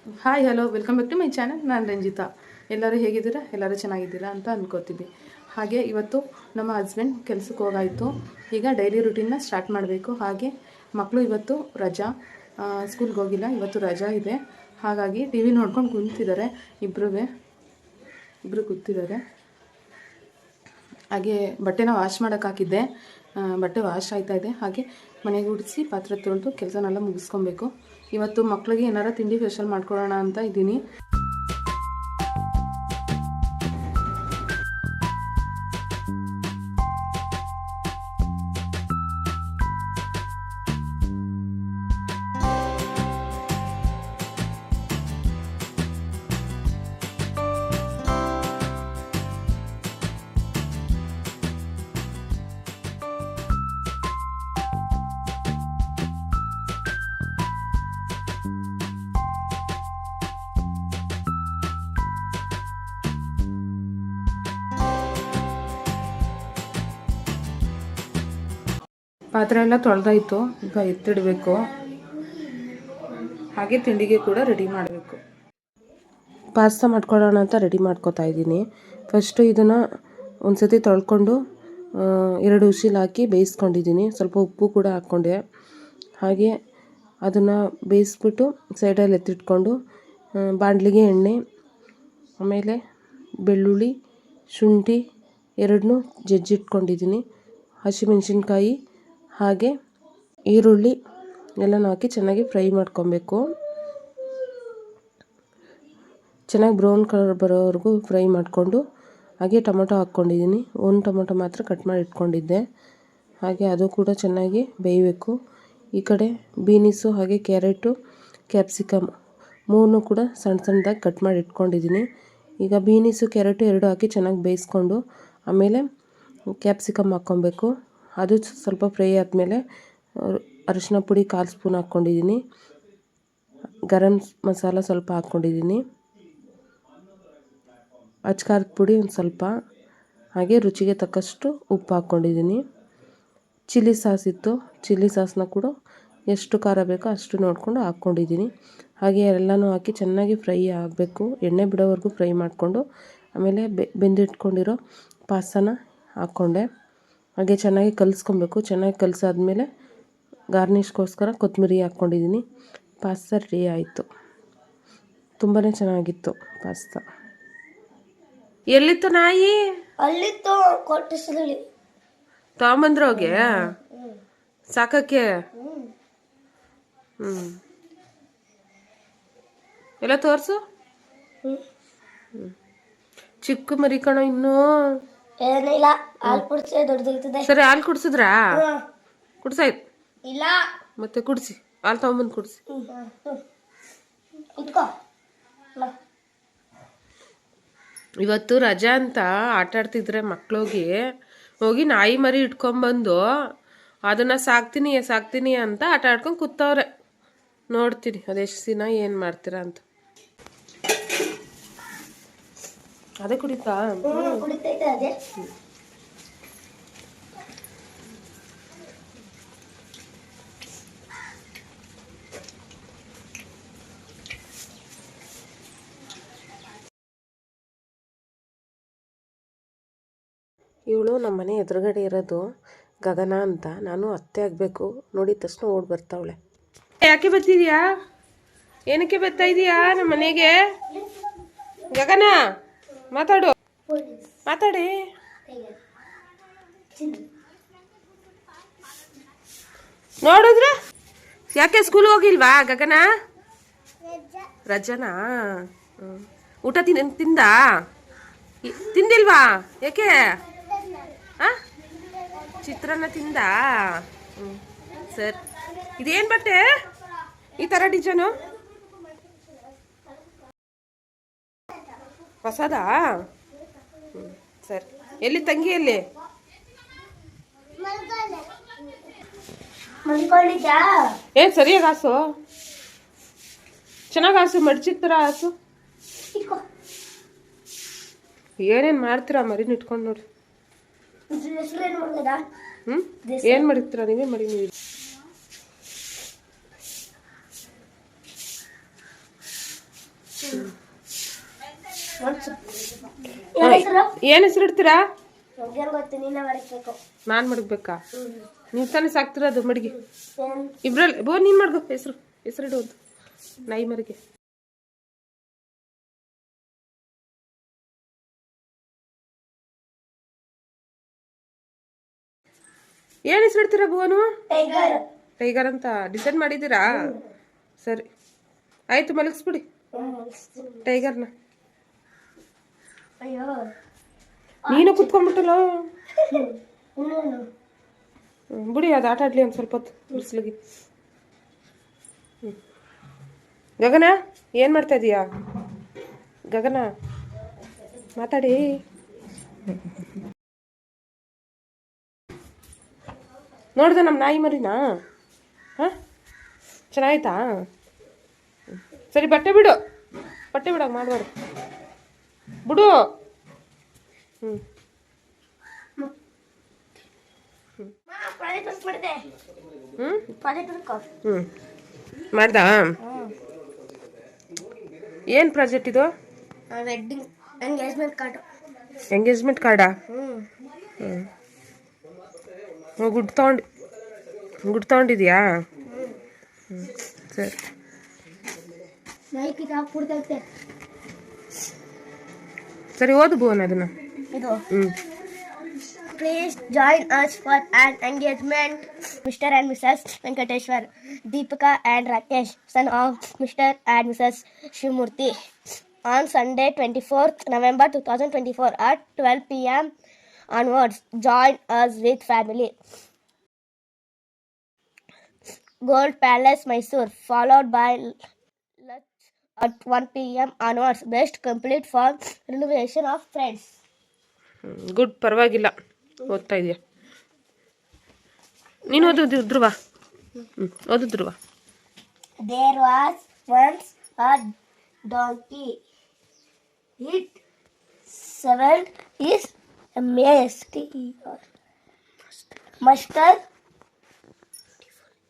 Hi hello welcome back to my channel. ನಾನು ರಂಜಿತಾ. ಎಲ್ಲರೂ ಹೇಗಿದ್ದೀರಾ? ಎಲ್ಲರೂ ಚೆನ್ನಾಗಿದ್ದೀರಾ ಅಂತ ಅಂದ್ಕೋತೀವಿ. ಹಾಗೆ ಇವತ್ತು ನಮ್ಮ ಹಸ್ಬೆಂಡ್ ಕೆಲಸಕ್ಕೆ ಹೋಗಾಯಿತು. ಈಗ ಡೈಲಿ ರುಟೀನ್ನ ಸ್ಟಾರ್ಟ್ ಮಾಡಬೇಕು. ಹಾಗೆ ಮಕ್ಕಳು ಇವತ್ತು ರಜಾ, ಸ್ಕೂಲ್ಗೆ ಹೋಗಿಲ್ಲ, ಇವತ್ತು ರಜಾ ಇದೆ. ಹಾಗಾಗಿ ಟಿ ವಿ ನೋಡ್ಕೊಂಡು ಕುಂತಿದ್ದಾರೆ. ಇಬ್ಬರು ಕೂತಿದ್ದಾರೆ. ಹಾಗೆ ಬಟ್ಟೆನ ವಾಶ್ ಮಾಡೋಕೆ ಹಾಕಿದ್ದೆ. ಬಟ್ಟೆ ವಾಶ್ ಆಯ್ತಾಯಿದೆ. ಹಾಗೆ ಮನೆ ಗುಡಿಸಿ ಪಾತ್ರೆ ತೊಳೆದು ಕೆಲಸನೆಲ್ಲ ಮುಗಿಸ್ಕೊಬೇಕು. ಇವತ್ತು ಮಕ್ಕಳಿಗೆ ಏನಾರ ತಿಂಡಿ ಸ್ಪೆಷಲ್ ಮಾಡ್ಕೊಳ್ಳೋಣ ಅಂತ ಇದ್ದೀನಿ. ಪಾತ್ರೆ ಎಲ್ಲ ತೊಳೆದಾಯಿತು. ಈಗ ಎತ್ತಿಡಬೇಕು. ಹಾಗೆ ತಿಂಡಿಗೆ ಕೂಡ ರೆಡಿ ಮಾಡಬೇಕು. ಪಾಸ್ತಾ ಮಾಡ್ಕೊಳ್ಳೋಣ ಅಂತ ರೆಡಿ ಮಾಡ್ಕೊತಾ ಇದ್ದೀನಿ. ಫಸ್ಟು ಇದನ್ನು ಒಂದು ಸತಿ ತೊಳ್ಕೊಂಡು 2 ವಿಸಿಲ್ ಹಾಕಿ ಬೇಯಿಸ್ಕೊಂಡಿದ್ದೀನಿ. ಸ್ವಲ್ಪ ಉಪ್ಪು ಕೂಡ ಹಾಕ್ಕೊಂಡೆ. ಹಾಗೆ ಅದನ್ನು ಬೇಯಿಸ್ಬಿಟ್ಟು ಸೈಡಲ್ಲಿ ಎತ್ತಿಟ್ಕೊಂಡು ಬಾಣಲಿಗೆ ಎಣ್ಣೆ, ಆಮೇಲೆ ಬೆಳ್ಳುಳ್ಳಿ, ಶುಂಠಿ ಎರಡನ್ನೂ ಜಜ್ಜಿಟ್ಕೊಂಡಿದ್ದೀನಿ. ಹಸಿಮೆಣಸಿನ್ಕಾಯಿ ಹಾಗೆ ಈರುಳ್ಳಿ ಎಲ್ಲನೂ ಹಾಕಿ ಚೆನ್ನಾಗಿ ಫ್ರೈ ಮಾಡ್ಕೊಬೇಕು. ಚೆನ್ನಾಗಿ ಬ್ರೌನ್ ಕಲರ್ ಬರೋವರೆಗೂ ಫ್ರೈ ಮಾಡಿಕೊಂಡು ಹಾಗೆ ಟೊಮೊಟೊ ಹಾಕ್ಕೊಂಡಿದ್ದೀನಿ. ಒಂದು ಟೊಮೊಟೊ ಮಾತ್ರ ಕಟ್ ಮಾಡಿ ಇಟ್ಕೊಂಡಿದ್ದೆ. ಹಾಗೆ ಅದು ಕೂಡ ಚೆನ್ನಾಗಿ ಬೇಯಬೇಕು. ಈ ಕಡೆ ಬೀನಿಸು ಹಾಗೆ ಕ್ಯಾರೆಟು, ಕ್ಯಾಪ್ಸಿಕಮ್ 3 ಕೂಡ ಸಣ್ಣ ಸಣ್ಣದಾಗಿ ಕಟ್ ಮಾಡಿ ಇಟ್ಕೊಂಡಿದ್ದೀನಿ. ಈಗ ಬೀನಿಸು ಕ್ಯಾರೆಟು ಎರಡು ಹಾಕಿ ಚೆನ್ನಾಗಿ ಬೇಯಿಸ್ಕೊಂಡು ಆಮೇಲೆ ಕ್ಯಾಪ್ಸಿಕಮ್ ಹಾಕ್ಕೊಬೇಕು. ಅದು ಸ್ವಲ್ಪ ಫ್ರೈ ಆದಮೇಲೆ ಅರಿಶಿನ ಪುಡಿ 1/4 ಸ್ಪೂನ್ ಹಾಕ್ಕೊಂಡಿದ್ದೀನಿ. ಗರಂ ಮಸಾಲ ಸ್ವಲ್ಪ ಹಾಕ್ಕೊಂಡಿದ್ದೀನಿ. ಅಚ್ಕಾರದ ಪುಡಿ ಒಂದು ಸ್ವಲ್ಪ, ಹಾಗೆ ರುಚಿಗೆ ತಕ್ಕಷ್ಟು ಉಪ್ಪು ಹಾಕ್ಕೊಂಡಿದ್ದೀನಿ. ಚಿಲ್ಲಿ ಸಾಸ್ ಇತ್ತು, ಚಿಲ್ಲಿ ಸಾಸನ್ನ ಕೂಡ ಎಷ್ಟು ಖಾರ ಬೇಕೋ ಅಷ್ಟು ನೋಡಿಕೊಂಡು ಹಾಕ್ಕೊಂಡಿದ್ದೀನಿ. ಹಾಗೆ ಎಲ್ಲನೂ ಹಾಕಿ ಚೆನ್ನಾಗಿ ಫ್ರೈ ಆಗಬೇಕು. ಎಣ್ಣೆ ಬಿಡೋವರೆಗೂ ಫ್ರೈ ಮಾಡಿಕೊಂಡು ಆಮೇಲೆ ಬೆಂದಿಟ್ಕೊಂಡಿರೋ ಪಾಸ್ತಾನ ಹಾಕ್ಕೊಂಡೆ. ಹಾಗೆ ಚೆನ್ನಾಗಿ ಕಲಿಸ್ಕೊಬೇಕು. ಚೆನ್ನಾಗಿ ಕಲಸಾದ್ಮೇಲೆ ಗಾರ್ನಿಷ್ಗೋಸ್ಕರ ಕೊತ್ತಂಬರಿ ಹಾಕ್ಕೊಂಡಿದ್ದೀನಿ. ಪಾಸ್ತಾ ರೆಡಿ ಆಯಿತು. ತುಂಬಾ ಚೆನ್ನಾಗಿತ್ತು ಪಾಸ್ತಾ. ಎಲ್ಲಿತ್ತು ನಾಯಿ? ಅಲ್ಲಿತ್ತು ಕೊಟ್ಟಿಸಲಿ ತಗೊಂಬಂದ್ರೋಗೆ ಸಾಕಕ್ಕೆ. ಎಲ್ಲ ತೋರಿಸು. ಚಿಕ್ಕ ಮರಿ ಕಣ ಇನ್ನೂ. ಏನಿಲ್ಲ, ಹಾಲು ಕುಡಿಸಿ ದೊಡ್ಡದಿರ್ತದೆ. ಸರಿ, ಹಾಲು ಕುಡಿಸಿದ್ರಾ? ಕುಡ್ಸಾಯ್ತು. ಇಲ್ಲ ಮತ್ತೆ ಕುಡಿಸಿ, ಹಾಲು ತಗೊಂಬಂದು ಕುಡಿಸಿ. ಇವತ್ತು ರಜಾ ಅಂತ ಆಟ ಆಡ್ತಿದ್ರೆ ಮಕ್ಳಿಗೆ ಹೋಗಿ ನಾಯಿ ಮರಿ ಇಟ್ಕೊಂಬಂದು ಅದನ್ನ ಸಾಕ್ತೀನಿ ಅಂತ ಆಟ ಆಡ್ಕೊಂಡು ಕೂತವ್ರೆ. ನೋಡ್ತೀನಿ ಅದೆಷ್ಟು ದಿನ ಏನು ಮಾಡ್ತೀರಾ ಅಂತ. ಅದೇ ಕುಡಿತಾ? ಕುಡಿತೈತೆ ಅದೇ. ಇವಳು ನಮ್ಮ ಮನೆ ಎದುರುಗಡೆ ಇರೋದು ಗಗನ ಅಂತ. ನಾನು ಅತ್ತೆ ಆಗಬೇಕು, ನೋಡಿದ ತಕ್ಷಣ ಓಡಿ ಬರ್ತಾವಳೆ. ಯಾಕೆ ಬರ್ತಿದ್ಯಾ? ಏನಕ್ಕೆ ಬರ್ತಾ ಇದೀಯಾ ನಮ್ಮ ಮನೆಗೆ? ಗಗನ ಮಾತಾಡಿ. ನೋಡಿದ್ರ ಯಾಕೆ ಸ್ಕೂಲ್ ಹೋಗಿಲ್ವಾ ಗಗನ? ರಜನಾ? ಊಟ ತಿಂದಿಲ್ವಾ? ಯಾಕೆ? ಚಿತ್ರಾನ್ನ ತಿಂದ? ಸರಿ. ಇದೇನು ಬಟ್ಟೆ ಈ ಥರ ಡಿಸೈನು? ಹೊಸದಾ? ಸರಿ. ಎಲ್ಲಿ ತಂಗಿಯಲ್ಲಿ? ಸರಿಯಾಗಿ ಹಾಸು, ಚೆನ್ನಾಗಿ ಹಾಸು, ಮಡ್ಚಿದ ಥರ ಹಾಸು. ಏನೇನು ಮಾಡ್ತೀರಾ ಮರಿನ ಇಟ್ಕೊಂಡು ನೋಡಿ. ಏನು ಮಾಡಿರ್ತೀರಾ? ನೀವೇ ಮಾಡಿ. ನೀವು ಏನು ಹೆಸರು ಇಡ್ತೀರಾ? ಗೊತ್ತು, ನೀನೇ ಮಾಡಬೇಕು. ನಾನು ಮಡಗಬೇಕಾ? ನೀವು ತಾನೇ ಸಾಕ್ತಿರೋದು ಮಡಗಿ. ಇಬ್ರಲ್ಲಿ ನೀನು ಮಾಡ್ಗೋ. ಹೆಸರಿಡೋದು ನಾಯಿ ಮರಿಗೆ. ಏನು ಹೆಸರಿಡ್ತೀರಾ ಭುವನು? ಟೈಗರ್ ಅಂತ ಡಿಸೈಡ್ ಮಾಡಿದ್ದೀರಾ? ಸರಿ ಆಯ್ತು, ಮಲಗಿಸ್ಬಿಡಿ ಟೈಗರ್ನ. ನೀನು ಕುತ್ಕೊಂಡ್ಬಿಟ್ಟಲ್ಲ. ಬಿಡಿ, ಅದು ಆಟ ಆಡ್ಲಿ ಒಂದು ಸ್ವಲ್ಪ ಹೊತ್ತು ಬಿಸಿಲಿಗೆ. ಗಗನ ಏನು ಮಾಡ್ತಾ ಇದೀಯಾ? ಗಗನ ಮಾತಾಡಿ. ನೋಡ್ದೆ ನಮ್ಮ ನಾಯಿ ಮರಿನಾ? ಹಾಂ, ಚೆನ್ನಾಯ್ತಾ? ಸರಿ ಬಟ್ಟೆ ಬಿಡು ಮಾಡಬಾರ್ದು, ಬಿಡು. ಹ್ಞೂ ಮಾಡ್ದಾ? ಏನು ಪ್ರಾಜೆಕ್ಟ್ ಇದು? ಎಂಗೇಜ್ಮೆಂಟ್ ಕಾರ್ಡಾ? ಗುಡ್ ತಗೊಂಡಿದ್ಯಾ? ಸರಿ. ಸರಿ ಓದು ಭುವನ್ ಅದನ್ನ. Please join us for an engagement, Mr. and Mrs. Venkateshwar, Deepika and Rakesh, son of Mr. and Mrs. Shivmurthy, on Sunday 24th November 2024 at 12 p.m. onwards. Join us with family. Gold Palace, Mysore, followed by lunch at 1 p.m. onwards. Best complete for renovation of friends. Good, ಪರವಾಗಿಲ್ಲ, ಓದ್ತಾ ಇದೆಯಾ ನೀನು? ಓದೋದು ಧ್ರುವ. ಓದು ಧ್ರುವ. There was once a donkey. It 7 is master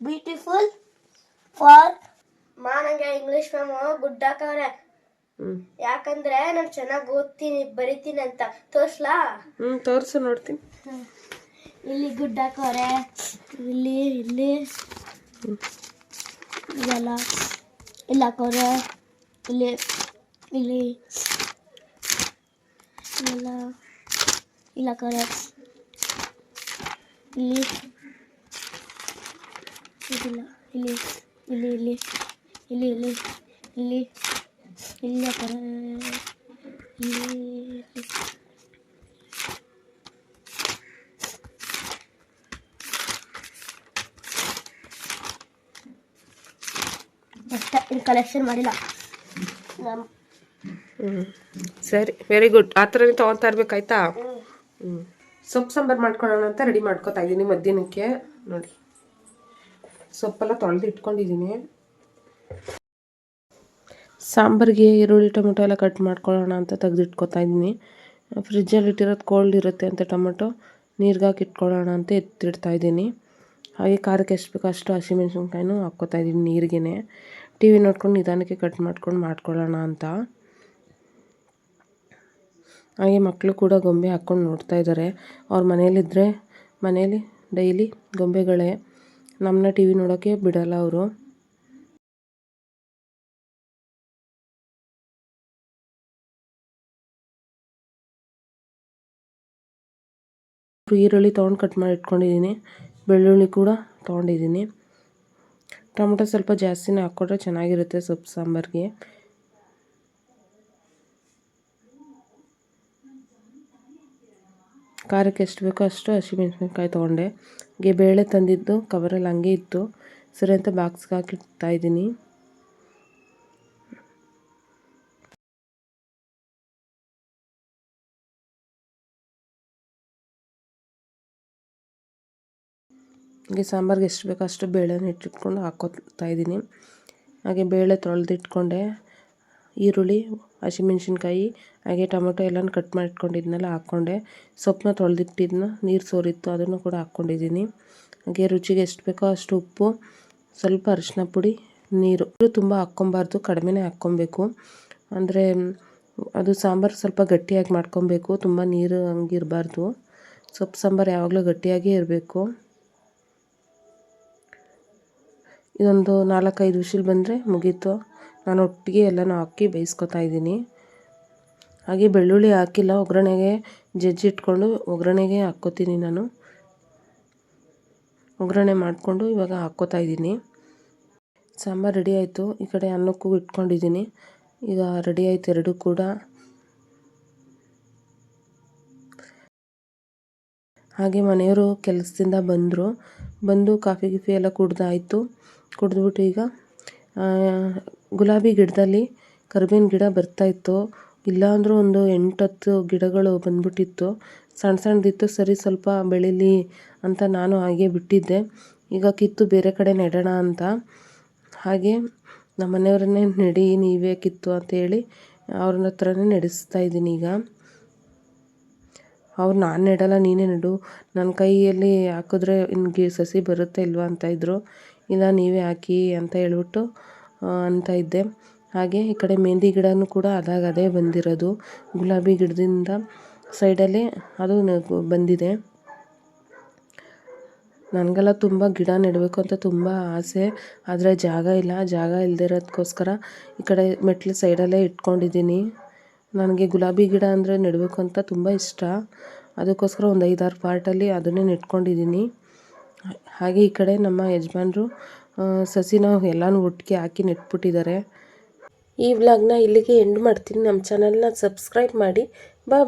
beautiful for ನಂಗೆ English ma'am good ಹಾಕವ್ರೆ. ಯಾಕಂದ್ರೆ ನಾನು ಚೆನ್ನಾಗಿ ಓದ್ತೀನಿ ಬರಿತೀನಿ ಅಂತ. ತೋರ್ಸ್ಲಾ? ತೋರ್ಸು ನೋಡ್ತೀನಿ. ಇಲ್ಲಿ ಗುಡ್ ಹಾಕವ್ರೆ, ಇಲ್ಲಿ ಇಲ್ಲಿ ಇದೆಲ್ಲ ಇಲ್ಲಿ ಹಾಕವ್ರೆ, ಇಲ್ಲಿ ಇಲ್ಲಿ ಇಲ್ಲೆಲ್ಲ ಇಲ್ಲಿ ಹಾಕವ್ರೆ, ಇಲ್ಲಿ ಇದಿಲ್ಲ, ಇಲ್ಲಿ ಇಲ್ಲಿ ಇಲ್ಲಿ ಇಲ್ಲಿ ಇಲ್ಲಿ ಇಲ್ಲಿ ಇಲ್ಲಿ ಹಾಕವ್ರೆ, ಇಲ್ಲಿ ಅಷ್ಟೇ. ಇಲ್ಲಿ ಕಲೆಕ್ಷನ್ ಮಾಡಿಲ್ಲ. ಸರಿ, ವೆರಿ ಗುಡ್. ಆ ಥರನೇ ತೊಗೊತಾ ಇರ್ಬೇಕಾಯ್ತಾ? ಸೊಪ್ಪು ಸಾಂಬಾರು ಮಾಡ್ಕೊಳ್ಳೋಣ ಅಂತ ರೆಡಿ ಮಾಡ್ಕೊತಾ ಇದ್ದೀನಿ ಮಧ್ಯಾಹ್ನಕ್ಕೆ. ನೋಡಿ, ಸೊಪ್ಪೆಲ್ಲ ತೊಳೆದು ಇಟ್ಕೊಂಡಿದ್ದೀನಿ. ಸಾಂಬಾರಿಗೆ ಈರುಳ್ಳಿ ಟೊಮೆಟೊ ಎಲ್ಲ ಕಟ್ ಮಾಡ್ಕೊಳ್ಳೋಣ ಅಂತ ತೆಗೆದಿಟ್ಕೊತಾ ಇದ್ದೀನಿ. ಫ್ರಿಜ್ಜಲ್ಲಿ ಇಟ್ಟಿರೋದು ಕೋಲ್ಡ್ ಇರುತ್ತೆ ಅಂತ ಟೊಮೆಟೊ ನೀರಿಗೆ ಹಾಕಿ ಇಟ್ಕೊಳ್ಳೋಣ ಅಂತ ಎತ್ತಿಡ್ತಾ ಇದ್ದೀನಿ. ಹಾಗೆ ಖಾರಕ್ಕೆ ಎಷ್ಟು ಬೇಕೋ ಅಷ್ಟು ಹಸಿಮೆಣ್ಸಿನ್ಕಾಯಿನೂ ಹಾಕ್ಕೋತಾ ಇದ್ದೀನಿ ನೀರಿಗೇ. ಟಿ ವಿ ನೋಡ್ಕೊಂಡು ನಿಧಾನಕ್ಕೆ ಕಟ್ ಮಾಡ್ಕೊಳ್ಳೋಣ ಅಂತ. ಹಾಗೆ ಮಕ್ಕಳು ಕೂಡ ಗೊಂಬೆ ಹಾಕ್ಕೊಂಡು ನೋಡ್ತಾ ಇದ್ದಾರೆ. ಅವ್ರ ಮನೇಲಿ ಡೈಲಿ ಗೊಂಬೆಗಳೇ, ನಮ್ಮನ್ನ ಟಿ ವಿ ನೋಡೋಕ್ಕೆ ಬಿಡಲ್ಲ ಅವರು. ಈರುಳ್ಳಿ ತೊಗೊಂಡು ಕಟ್ ಮಾಡಿ ಇಟ್ಕೊಂಡಿದ್ದೀನಿ, ಬೆಳ್ಳುಳ್ಳಿ ಕೂಡ ತೊಗೊಂಡಿದ್ದೀನಿ. ಟೊಮೆಟೊ ಸ್ವಲ್ಪ ಜಾಸ್ತಿನೇ ಹಾಕ್ಕೊಟ್ರೆ ಚೆನ್ನಾಗಿರುತ್ತೆ ಸೊಪ್ಪು ಸಾಂಬಾರಿಗೆ. ಖಾರಕ್ಕೆ ಎಷ್ಟು ಬೇಕೋ ಅಷ್ಟು ಹಸಿಮೆಣ್ಸಿನ್ಕಾಯಿ ತೊಗೊಂಡೆ. ಹಾಗೆ ಬೇಳೆ ತಂದಿದ್ದು ಕವರಲ್ಲಿ ಹಂಗೆ ಇತ್ತು, ಸರಿ ಅಂತ ಬಾಕ್ಸ್ಗೆ ಹಾಕಿಡ್ತಾ ಇದ್ದೀನಿ. ಹಾಗೆ ಸಾಂಬಾರಿಗೆ ಎಷ್ಟು ಬೇಕೋ ಅಷ್ಟು ಬೇಳೆನ ಇಟ್ಟಿಟ್ಕೊಂಡು ಹಾಕ್ಕೊತಾ ಇದ್ದೀನಿ. ಹಾಗೆ ಬೇಳೆ ತೊಳೆದಿಟ್ಕೊಂಡೆ, ಈರುಳ್ಳಿ, ಹಸಿಮೆಣ್ಸಿನ್ಕಾಯಿ ಹಾಗೆ ಟೊಮೆಟೊ ಎಲ್ಲನೂ ಕಟ್ ಮಾಡಿ ಇಟ್ಕೊಂಡಿದ್ನೆಲ್ಲ ಹಾಕ್ಕೊಂಡೆ. ಸೊಪ್ಪನ್ನ ತೊಳೆದಿಟ್ಟಿದ್ನ ನೀರು ಸೋರಿತ್ತು, ಅದನ್ನು ಕೂಡ ಹಾಕ್ಕೊಂಡಿದ್ದೀನಿ. ಹಾಗೆ ರುಚಿಗೆ ಎಷ್ಟು ಬೇಕೋ ಅಷ್ಟು ಉಪ್ಪು, ಸ್ವಲ್ಪ ಅರಿಶಿನ ಪುಡಿ, ನೀರು ತುಂಬ ಹಾಕ್ಕೊಬಾರ್ದು, ಕಡಿಮೆನೇ ಹಾಕ್ಕೊಬೇಕು. ಅಂದರೆ ಅದು ಸಾಂಬಾರು ಸ್ವಲ್ಪ ಗಟ್ಟಿಯಾಗಿ ಮಾಡ್ಕೊಬೇಕು, ತುಂಬ ನೀರು ಹಂಗಿರಬಾರ್ದು. ಸೊಪ್ಪು ಸಾಂಬಾರು ಯಾವಾಗಲೂ ಗಟ್ಟಿಯಾಗೇ ಇರಬೇಕು. ಇದೊಂದು 4-5 ವಿಷಿಲ್ ಬಂದರೆ ಮುಗೀತು. ನಾನು ಒಟ್ಟಿಗೆ ಎಲ್ಲನೂ ಹಾಕಿ ಬೇಯಿಸ್ಕೊತಾ ಇದ್ದೀನಿ. ಹಾಗೆ ಬೆಳ್ಳುಳ್ಳಿ ಹಾಕಿಲ್ಲ, ಒಗ್ಗರಣೆಗೆ ಜಜ್ಜಿಟ್ಕೊಂಡು ಒಗ್ಗರಣೆಗೆ ಹಾಕ್ಕೋತೀನಿ ನಾನು. ಒಗ್ಗರಣೆ ಮಾಡಿಕೊಂಡು ಇವಾಗ ಹಾಕ್ಕೋತಾ ಇದ್ದೀನಿ. ಸಾಂಬಾರು ರೆಡಿ ಆಯಿತು. ಈ ಕಡೆ ಅನ್ನಕ್ಕೂ ಇಟ್ಕೊಂಡಿದ್ದೀನಿ. ಈಗ ರೆಡಿ ಆಯಿತು ಎರಡೂ ಕೂಡ. ಹಾಗೆ ಮನೆಯವರು ಕೆಲಸದಿಂದ ಬಂದು ಕಾಫಿ ಗಿಫಿ ಎಲ್ಲ ಕುಡ್ದಾಯಿತು. ಕುಡಿದ್ಬಿಟ್ಟು ಈಗ ಗುಲಾಬಿ ಗಿಡದಲ್ಲಿ ಕರಿಬೇವಿನ ಗಿಡ ಬರ್ತಾಯಿತ್ತು. ಇಲ್ಲಾಂದ್ರೂ ಒಂದು 8-10 ಗಿಡಗಳು ಬಂದ್ಬಿಟ್ಟಿತ್ತು. ಸಣ್ಣದಿತ್ತು, ಸರಿ ಸ್ವಲ್ಪ ಬೆಳೀಲಿ ಅಂತ ನಾನು ಹಾಗೆ ಬಿಟ್ಟಿದ್ದೆ. ಈಗ ಕಿತ್ತು ಬೇರೆ ಕಡೆ ನೆಡೋಣ ಅಂತ. ಹಾಗೆ ನಮ್ಮ ಮನೆಯವರನ್ನೇ ನೆಡಿ ನೀವೇ ಕಿತ್ತು ಅಂತೇಳಿ ಅವ್ರ ಹತ್ರನೇ ನೆಡೆಸ್ತಾ ಇದ್ದೀನಿ ಈಗ. ಅವ್ರು ನಾನು ನೆಡಲ್ಲ ನೀನೇ ನೆಡು, ನನ್ನ ಕೈಯಲ್ಲಿ ಹಾಕಿದ್ರೆ ನಿನಗೆ ಸಸಿ ಬರುತ್ತೆ ಇಲ್ವಾ ಅಂತ ಇದ್ದರು. ಇಲ್ಲ ನೀವೇ ಹಾಕಿ ಅಂತ ಹೇಳ್ಬಿಟ್ಟು ಅಂತ ಇದ್ದೆ. ಹಾಗೆ ಈ ಕಡೆ ಮೆಹಂದಿ ಗಿಡನೂ ಕೂಡ ಅದೇ ಬಂದಿರೋದು. ಗುಲಾಬಿ ಗಿಡದಿಂದ ಸೈಡಲ್ಲಿ ಅದು ಬಂದಿದೆ. ನನಗೆಲ್ಲ ತುಂಬ ಗಿಡ ನೆಡಬೇಕು ಅಂತ ತುಂಬ ಆಸೆ, ಆದರೆ ಜಾಗ ಇಲ್ಲದಿರೋದಕ್ಕೋಸ್ಕರ ಈ ಕಡೆ ಮೆಟ್ಲು ಸೈಡಲ್ಲೇ ಇಟ್ಕೊಂಡಿದ್ದೀನಿ. ನನಗೆ ಗುಲಾಬಿ ಗಿಡ ಅಂದರೆ ನೆಡಬೇಕು ಅಂತ ತುಂಬ ಇಷ್ಟ. ಅದಕ್ಕೋಸ್ಕರ ಒಂದು 5-6 ಪಾರ್ಟಲ್ಲಿ ಅದನ್ನೇ ನೆಟ್ಕೊಂಡಿದ್ದೀನಿ. ಹಾಗೆ ಈ ಕಡೆ ನಮ್ಮ ಯಜಮಾನರು ಸಸಿನ ಎಲ್ಲನೂ ಒಟ್ಟಿಗೆ ಹಾಕಿ ನೆಟ್ಬಿಟ್ಟಿದ್ದಾರೆ. ಈ ವ್ಲಾಗ್ನ ಇಲ್ಲಿಗೆ ಎಂಡ್ ಮಾಡ್ತೀನಿ. ನಮ್ಮ ಚಾನಲ್ನ ಸಬ್ಸ್ಕ್ರೈಬ್ ಮಾಡಿ. ಬಾಯ್.